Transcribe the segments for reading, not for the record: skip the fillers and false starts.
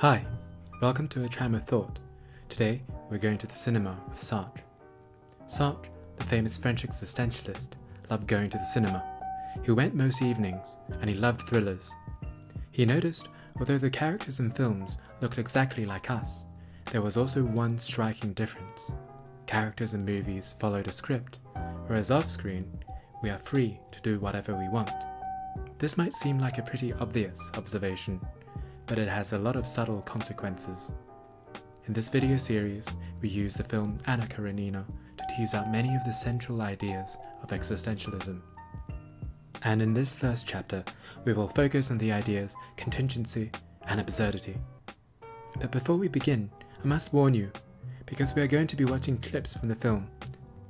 Hi, welcome to A Tram of Thought. Today, we're going to the cinema with Sartre. Sartre, the famous French existentialist, loved going to the cinema. He went most evenings, and he loved thrillers. He noticed, although the characters in films looked exactly like us, there was also one striking difference. Characters in movies followed a script, whereas off-screen, we are free to do whatever we want. This might seem like a pretty obvious observation, but it has a lot of subtle consequences. In this video series, we use the film Anna Karenina to tease out many of the central ideas of existentialism. And in this first chapter, we will focus on the ideas contingency and absurdity. But before we begin, I must warn you, because we are going to be watching clips from the film.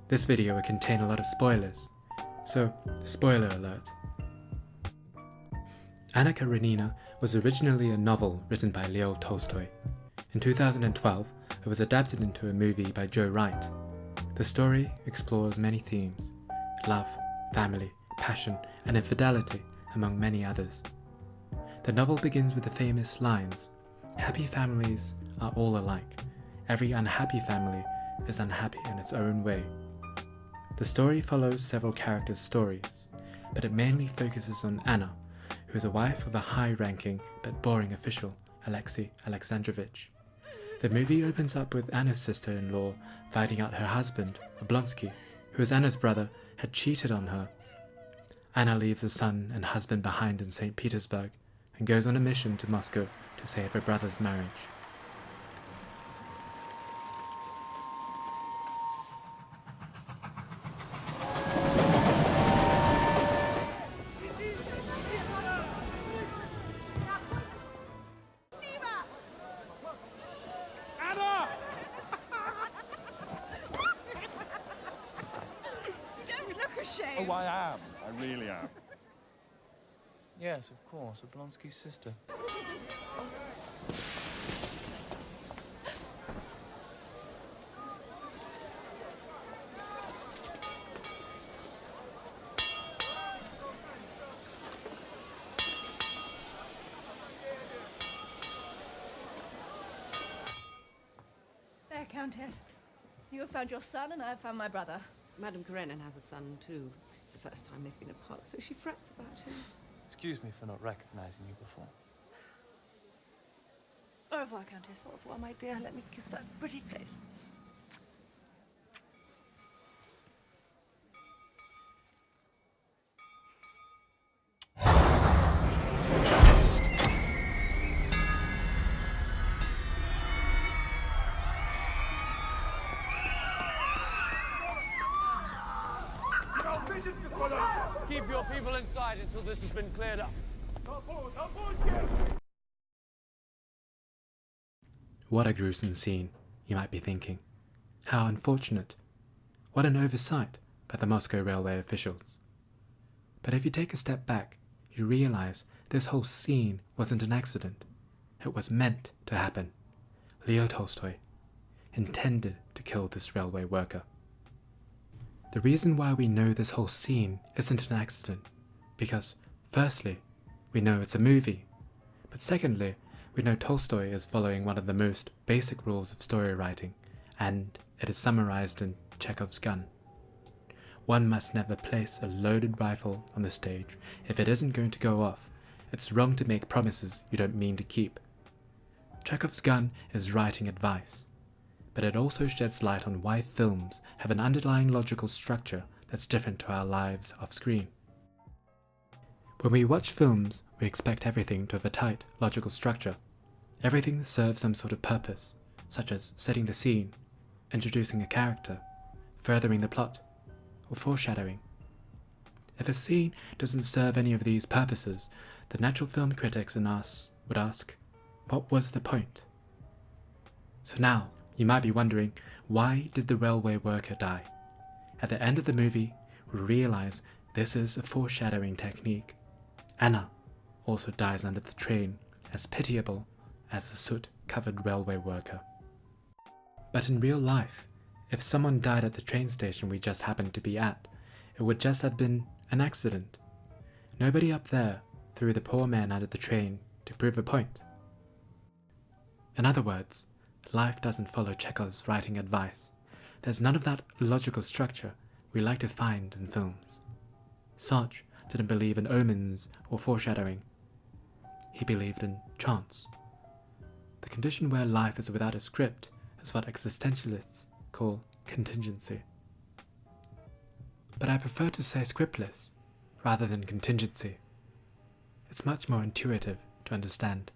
This video will contain a lot of spoilers, so spoiler alert. Anna Karenina was originally a novel written by Leo Tolstoy. In 2012, it was adapted into a movie by Joe Wright. The story explores many themes: love, family, passion, and infidelity, among many others. The novel begins with the famous lines, "Happy families are all alike. Every unhappy family is unhappy in its own way." The story follows several characters' stories, but it mainly focuses on Anna, who is a wife of a high-ranking but boring official, Alexei Alexandrovich. The movie opens up with Anna's sister-in-law finding out her husband, Oblonsky, who is Anna's brother, had cheated on her. Anna leaves her son and husband behind in St. Petersburg and goes on a mission to Moscow to save her brother's marriage. Oh, I am. I really am. Yes, of course, Oblonsky's sister. There, Countess. You have found your son and I have found my brother. Madame Karenina has a son, too. It's the first time they've been apart, so she frets about him. Excuse me for not recognizing you before. Au revoir, Countess. Au revoir, my dear. Let me kiss that pretty face. Keep your people inside until this has been cleared up. What a gruesome scene, you might be thinking. How unfortunate. What an oversight by the Moscow railway officials. But if you take a step back, you realize this whole scene wasn't an accident. It was meant to happen. Leo Tolstoy intended to kill this railway worker. The reason why we know this whole scene isn't an accident, because firstly, we know it's a movie, but secondly, we know Tolstoy is following one of the most basic rules of story writing, and it is summarized in Chekhov's gun. One must never place a loaded rifle on the stage if it isn't going to go off. It's wrong to make promises you don't mean to keep. Chekhov's gun is writing advice, but it also sheds light on why films have an underlying logical structure that's different to our lives off-screen. When we watch films, we expect everything to have a tight, logical structure. Everything serves some sort of purpose, such as setting the scene, introducing a character, furthering the plot, or foreshadowing. If a scene doesn't serve any of these purposes, the natural film critics in us would ask, what was the point? So now, you might be wondering, why did the railway worker die? At the end of the movie, we realize this is a foreshadowing technique. Anna also dies under the train, as pitiable as the soot-covered railway worker. But in real life, if someone died at the train station we just happened to be at, it would just have been an accident. Nobody up there threw the poor man under the train to prove a point. In other words, life doesn't follow Chekhov's writing advice. There's none of that logical structure we like to find in films. Sartre didn't believe in omens or foreshadowing. He believed in chance. The condition where life is without a script is what existentialists call contingency. But I prefer to say scriptless rather than contingency. It's much more intuitive to understand.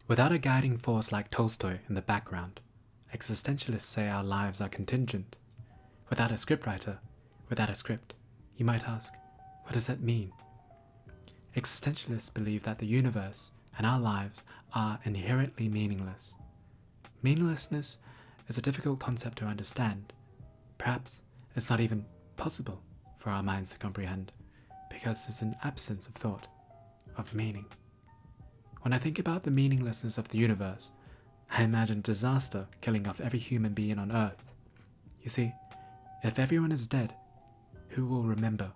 Without a guiding force like Tolstoy in the background, existentialists say our lives are contingent. Without a scriptwriter, without a script, you might ask, what does that mean? Existentialists believe that the universe and our lives are inherently meaningless. Meaninglessness is a difficult concept to understand. Perhaps it's not even possible for our minds to comprehend, because it's an absence of thought, of meaning. When I think about the meaninglessness of the universe, I imagine disaster killing off every human being on Earth. You see, if everyone is dead, who will remember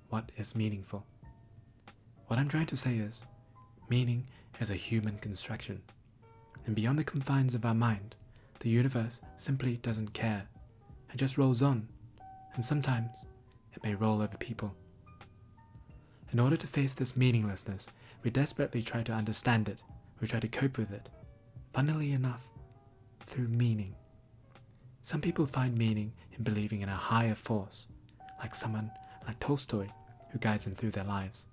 what is meaningful? What I'm trying to say is, meaning is a human construction, and beyond the confines of our mind, the universe simply doesn't care, and just rolls on, and sometimes it may roll over people. In order to face this meaninglessness, we desperately try to understand it, we try to cope with it, funnily enough, through meaning. Some people find meaning in believing in a higher force, like someone like Tolstoy, who guides them through their lives.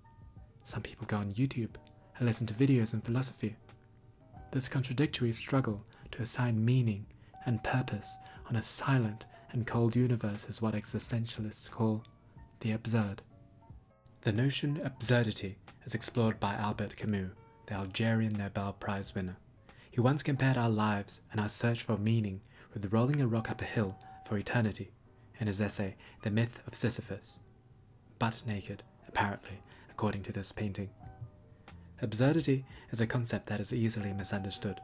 Some people go on YouTube and listen to videos on philosophy. This contradictory struggle to assign meaning and purpose on a silent and cold universe is what existentialists call the absurd. The notion absurdity is explored by Albert Camus, the Algerian Nobel Prize winner. He once compared our lives and our search for meaning with rolling a rock up a hill for eternity in his essay The Myth of Sisyphus. Butt naked, apparently, according to this painting. Absurdity is a concept that is easily misunderstood,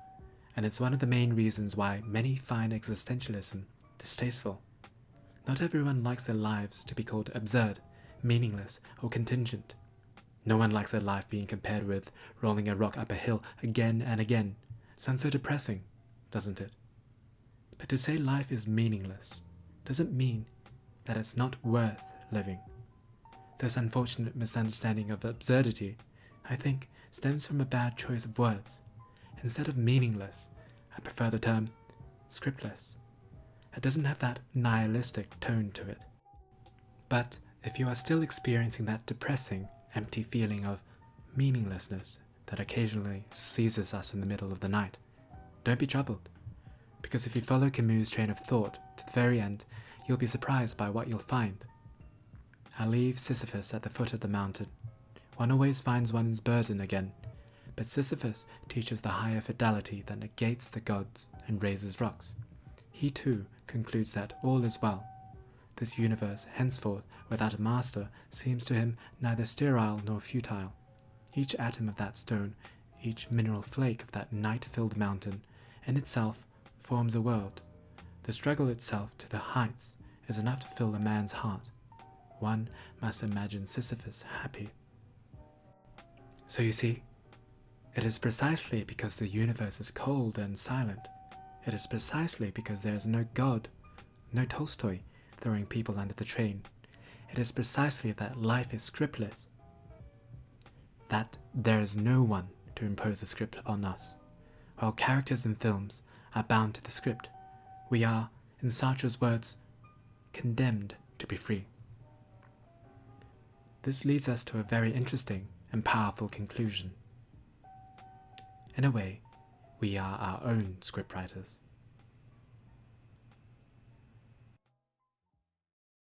and it's one of the main reasons why many find existentialism distasteful. Not everyone likes their lives to be called absurd, meaningless, or contingent. No one likes their life being compared with rolling a rock up a hill again and again. Sounds so depressing, doesn't it? But to say life is meaningless doesn't mean that it's not worth living. This unfortunate misunderstanding of absurdity, I think, stems from a bad choice of words. Instead of meaningless, I prefer the term scriptless. It doesn't have that nihilistic tone to it. But if you are still experiencing that depressing, empty feeling of meaninglessness that occasionally seizes us in the middle of the night, don't be troubled, because if you follow Camus' train of thought to the very end, you'll be surprised by what you'll find. I leave Sisyphus at the foot of the mountain. One always finds one's burden again, but Sisyphus teaches the higher fidelity that negates the gods and raises rocks. He too concludes that all is well. This universe, henceforth, without a master, seems to him neither sterile nor futile. Each atom of that stone, each mineral flake of that night-filled mountain, in itself forms a world. The struggle itself to the heights is enough to fill a man's heart. One must imagine Sisyphus happy. So you see, it is precisely because the universe is cold and silent, it is precisely because there is no God, no Tolstoy throwing people under the train, it is precisely that life is scriptless, that there is no one to impose a script on us. While characters in films are bound to the script, we are, in Sartre's words, condemned to be free. This leads us to a very interesting and powerful conclusion. In a way, we are our own scriptwriters.